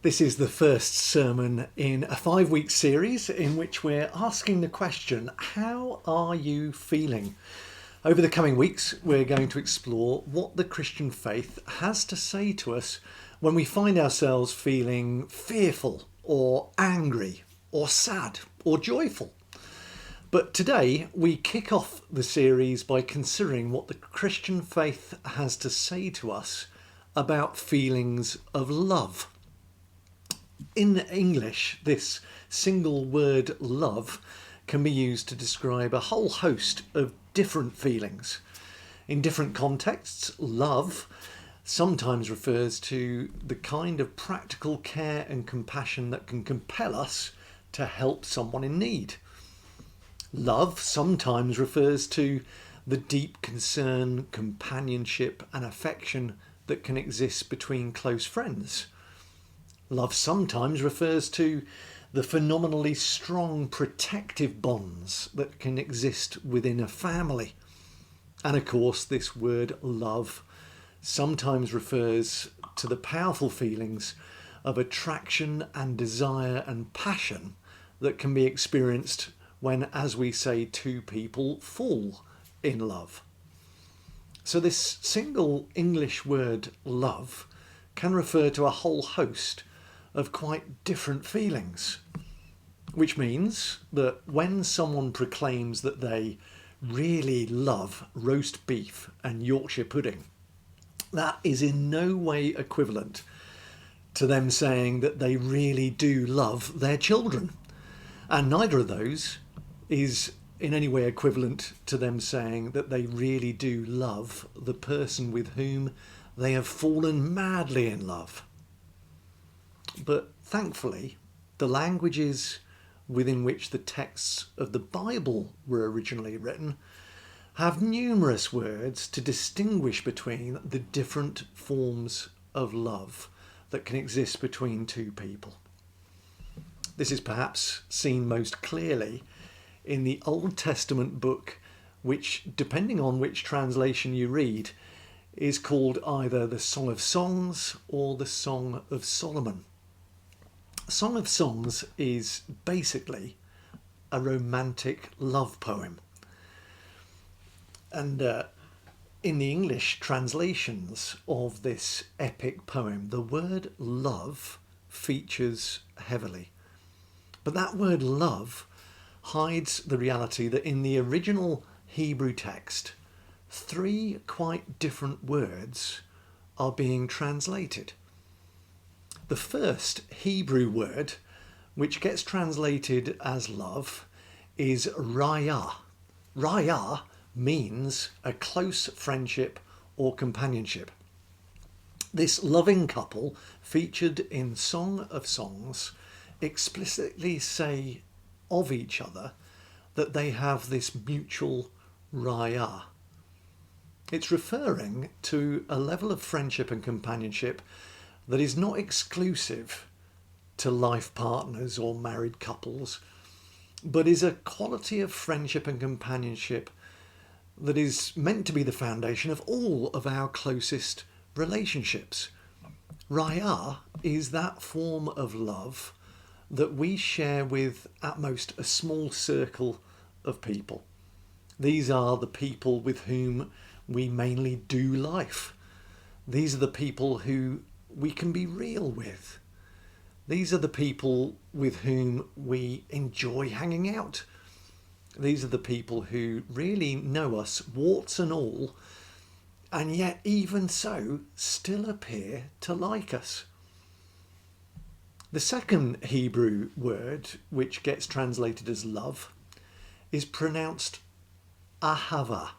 This is the first sermon in a 5-week series in which we're asking the question, how are you feeling? Over the coming weeks, we're going to explore what the Christian faith has to say to us when we find ourselves feeling fearful or angry or sad or joyful. But today we kick off the series by considering what the Christian faith has to say to us about feelings of love. In English, this single word love can be used to describe a whole host of different feelings. In different contexts, love sometimes refers to the kind of practical care and compassion that can compel us to help someone in need. Love sometimes refers to the deep concern, companionship and affection that can exist between close friends. Love sometimes refers to the phenomenally strong protective bonds that can exist within a family. And of course, this word love sometimes refers to the powerful feelings of attraction and desire and passion that can be experienced when, as we say, two people fall in love. So this single English word love can refer to a whole host of quite different feelings, which means that when someone proclaims that they really love roast beef and Yorkshire pudding, that is in no way equivalent to them saying that they really do love their children. And neither of those is in any way equivalent to them saying that they really do love the person with whom they have fallen madly in love. But thankfully, the languages within which the texts of the Bible were originally written have numerous words to distinguish between the different forms of love that can exist between two people. This is perhaps seen most clearly in the Old Testament book, which, depending on which translation you read, is called either the Song of Songs or the Song of Solomon. Song of Songs is basically a romantic love poem. And in the English translations of this epic poem, the word love features heavily. But that word love hides the reality that in the original Hebrew text, 3 quite different words are being translated. The first Hebrew word, which gets translated as love, is raya. Raya means a close friendship or companionship. This loving couple featured in Song of Songs explicitly say of each other that they have this mutual raya. It's referring to a level of friendship and companionship that is not exclusive to life partners or married couples, but is a quality of friendship and companionship that is meant to be the foundation of all of our closest relationships. Raya is that form of love that we share with at most a small circle of people. These are the people with whom we mainly do life. These are the people who we can be real with. These are the people with whom we enjoy hanging out. These are the people who really know us, warts and all, and yet even so still appear to like us. The second Hebrew word, which gets translated as love, is pronounced Ahava.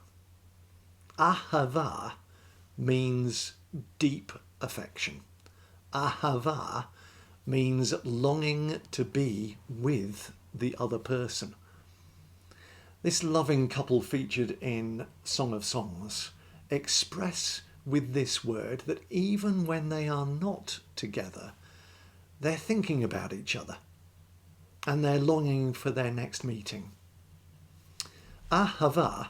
Ahava means deep affection. Ahava means longing to be with the other person. This loving couple featured in Song of Songs express with this word that even when they are not together, they're thinking about each other and they're longing for their next meeting. Ahava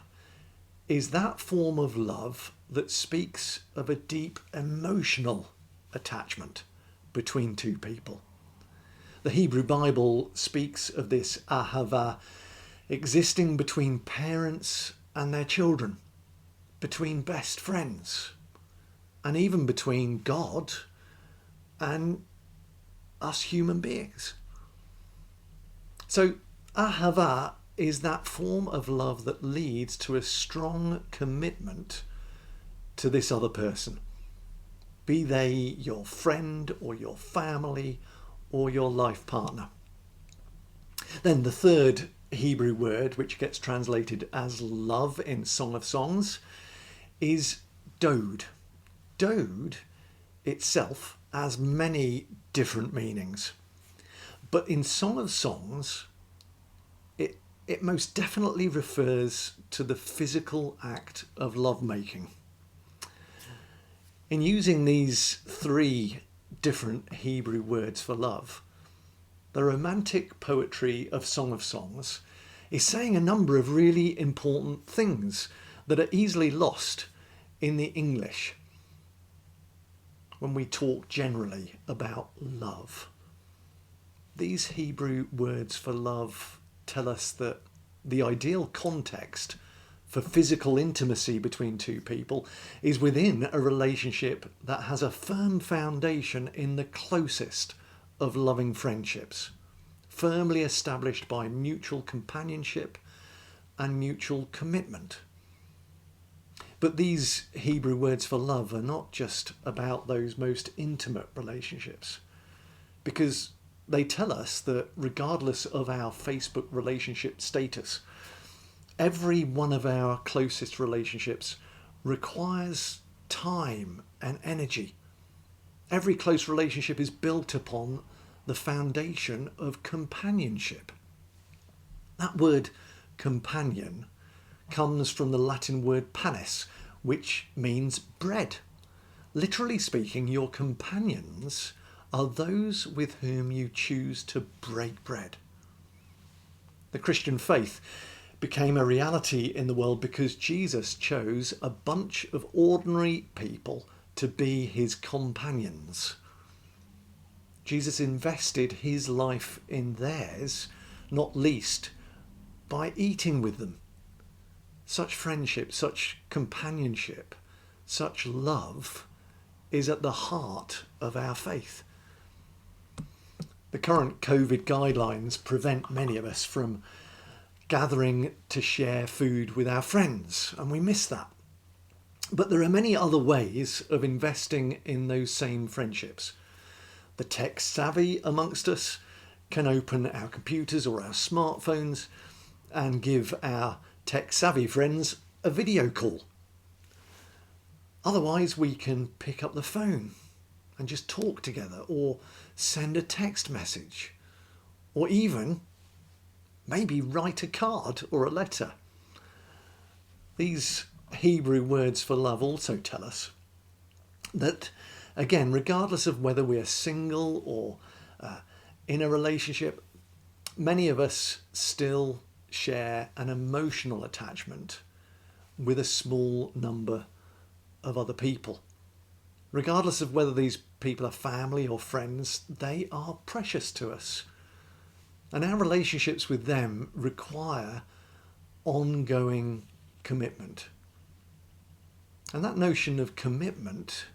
is that form of love that speaks of a deep emotional attachment between two people. The Hebrew Bible speaks of this Ahava existing between parents and their children, between best friends, and even between God and us human beings. So Ahava is that form of love that leads to a strong commitment to this other person, be they your friend or your family or your life partner. Then the third Hebrew word, which gets translated as love in Song of Songs, is dode. Dode itself has many different meanings, but in Song of Songs it most definitely refers to the physical act of lovemaking. In using these three different Hebrew words for love, the romantic poetry of Song of Songs is saying a number of really important things that are easily lost in the English when we talk generally about love. These Hebrew words for love tell us that the ideal context for physical intimacy between two people is within a relationship that has a firm foundation in the closest of loving friendships, firmly established by mutual companionship and mutual commitment. But these Hebrew words for love are not just about those most intimate relationships, because they tell us that regardless of our Facebook relationship status, every one of our closest relationships requires time and energy. Every close relationship is built upon the foundation of companionship. That word companion comes from the Latin word panis, which means bread. Literally speaking, your companions are those with whom you choose to break bread. The Christian faith became a reality in the world because Jesus chose a bunch of ordinary people to be his companions. Jesus invested his life in theirs, not least by eating with them. Such friendship, such companionship, such love is at the heart of our faith. The current COVID guidelines prevent many of us from gathering to share food with our friends, and we miss that. But there are many other ways of investing in those same friendships. The tech savvy amongst us can open our computers or our smartphones and give our tech savvy friends a video call. Otherwise, we can pick up the phone and just talk together, or send a text message, or even maybe write a card or a letter. These Hebrew words for love also tell us that, again, regardless of whether we're single or in a relationship, many of us still share an emotional attachment with a small number of other people. Regardless of whether these people are family or friends, they are precious to us. And our relationships with them require ongoing commitment. And that notion of commitment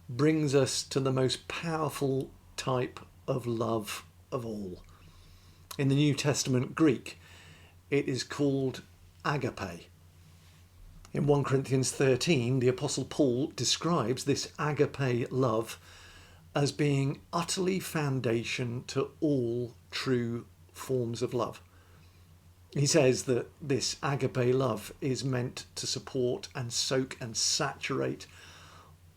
brings us to the most powerful type of love of all. In the New Testament Greek, it is called Agape. In 1 Corinthians 13, the Apostle Paul describes this agape love as being utterly foundation to all true forms of love. He says that this agape love is meant to support and soak and saturate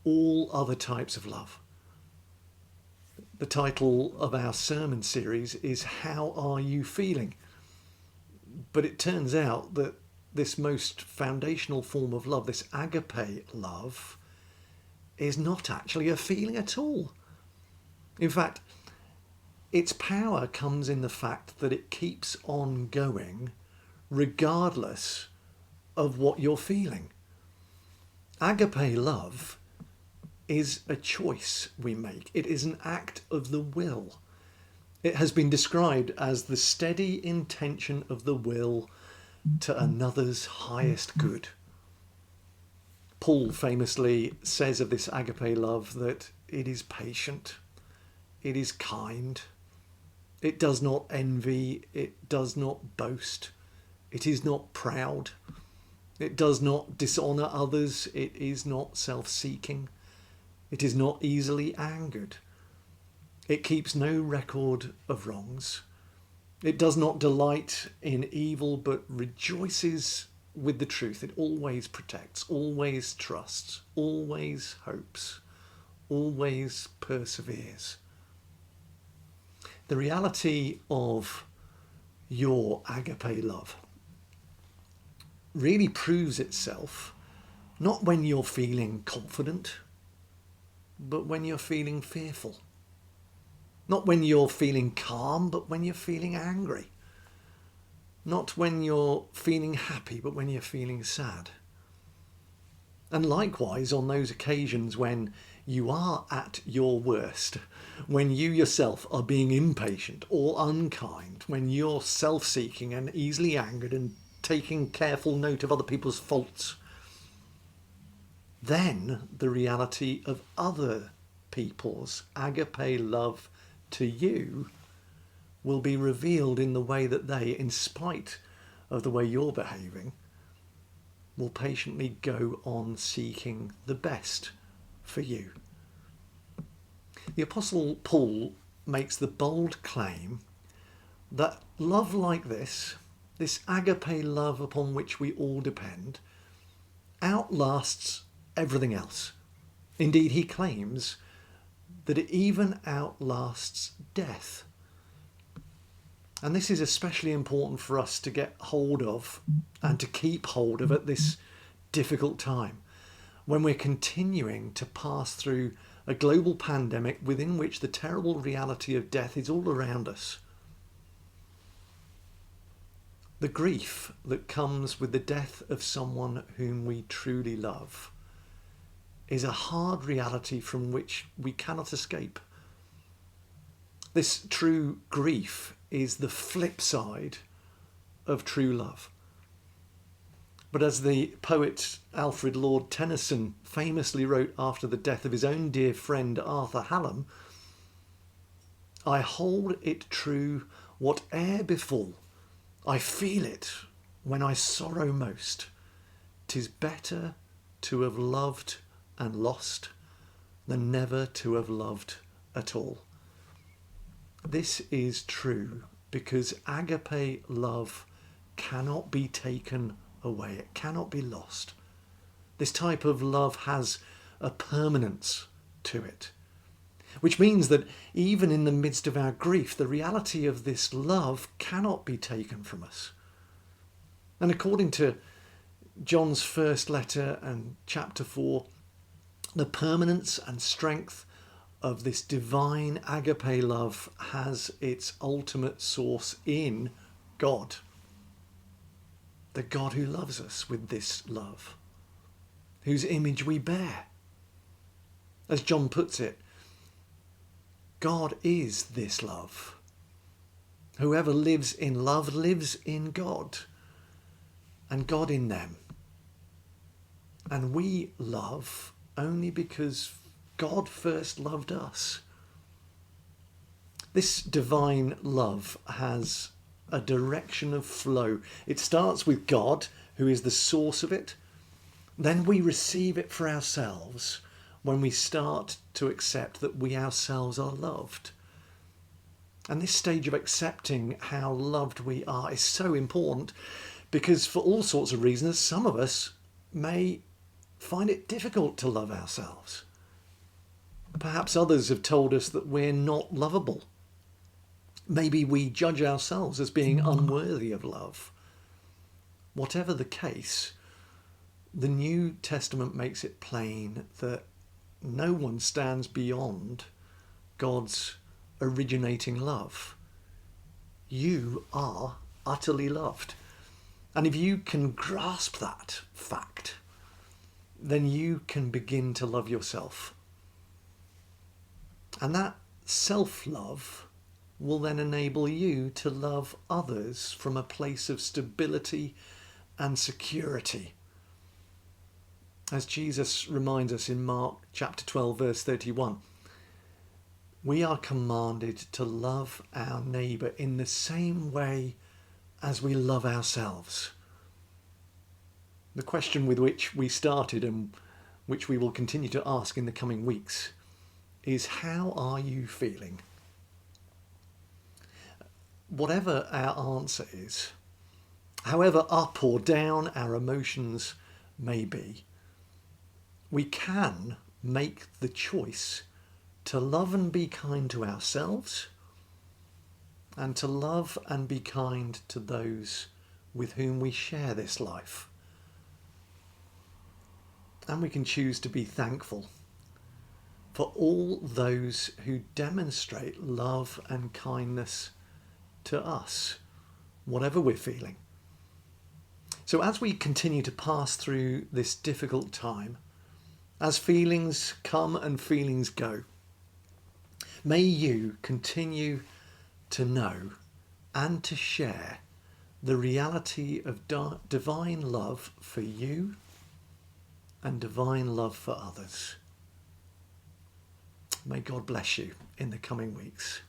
all other types of love. The title of our sermon series is How Are You Feeling? But it turns out that this most foundational form of love, this agape love, is not actually a feeling at all. In fact, its power comes in the fact that it keeps on going regardless of what you're feeling. Agape love is a choice we make. It is an act of the will. It has been described as the steady intention of the will to another's highest good. Paul famously says of this agape love that it is patient, it is kind, it does not envy, it does not boast, it is not proud, it does not dishonour others, it is not self-seeking, it is not easily angered, it keeps no record of wrongs, it does not delight in evil but rejoices with the truth. It always protects, always trusts, always hopes, always perseveres. The reality of your agape love really proves itself not when you're feeling confident, but when you're feeling fearful. Not when you're feeling calm, but when you're feeling angry. Not when you're feeling happy, but when you're feeling sad. And likewise, on those occasions when you are at your worst, when you yourself are being impatient or unkind, when you're self-seeking and easily angered and taking careful note of other people's faults, then the reality of other people's agape love to you will be revealed in the way that they, in spite of the way you're behaving, will patiently go on seeking the best for you. The Apostle Paul makes the bold claim that love like this agape love upon which we all depend, outlasts everything else. Indeed, he claims that it even outlasts death. And this is especially important for us to get hold of and to keep hold of at this difficult time, when we're continuing to pass through a global pandemic within which the terrible reality of death is all around us. The grief that comes with the death of someone whom we truly love is a hard reality from which we cannot escape. This true grief is the flip side of true love. But as the poet Alfred Lord Tennyson famously wrote after the death of his own dear friend Arthur Hallam, I hold it true whate'er befall, I feel it when I sorrow most. 'Tis better to have loved and lost than never to have loved at all. This is true because agape love cannot be taken away. It cannot be lost. This type of love has a permanence to it, which means that even in the midst of our grief, the reality of this love cannot be taken from us. And according to John's first letter and chapter 4, the permanence and strength of this divine agape love has its ultimate source in God. The God who loves us with this love, whose image we bear. As John puts it, God is this love. Whoever lives in love lives in God, and God in them. And we love only because God first loved us. This divine love has a direction of flow. It starts with God, who is the source of it. Then we receive it for ourselves when we start to accept that we ourselves are loved. And this stage of accepting how loved we are is so important because for all sorts of reasons, some of us may find it difficult to love ourselves. Perhaps others have told us that we're not lovable. Maybe we judge ourselves as being unworthy of love. Whatever the case, the New Testament makes it plain that no one stands beyond God's originating love. You are utterly loved. And if you can grasp that fact, then you can begin to love yourself And that self-love will then enable you to love others from a place of stability and security. As Jesus reminds us in Mark chapter 12, verse 31, we are commanded to love our neighbour in the same way as we love ourselves. The question with which we started and which we will continue to ask in the coming weeks is, how are you feeling? Whatever our answer is, however up or down our emotions may be, we can make the choice to love and be kind to ourselves and to love and be kind to those with whom we share this life. And we can choose to be thankful for all those who demonstrate love and kindness to us, whatever we're feeling. So as we continue to pass through this difficult time, as feelings come and feelings go, may you continue to know and to share the reality of divine love for you and divine love for others. May God bless you in the coming weeks.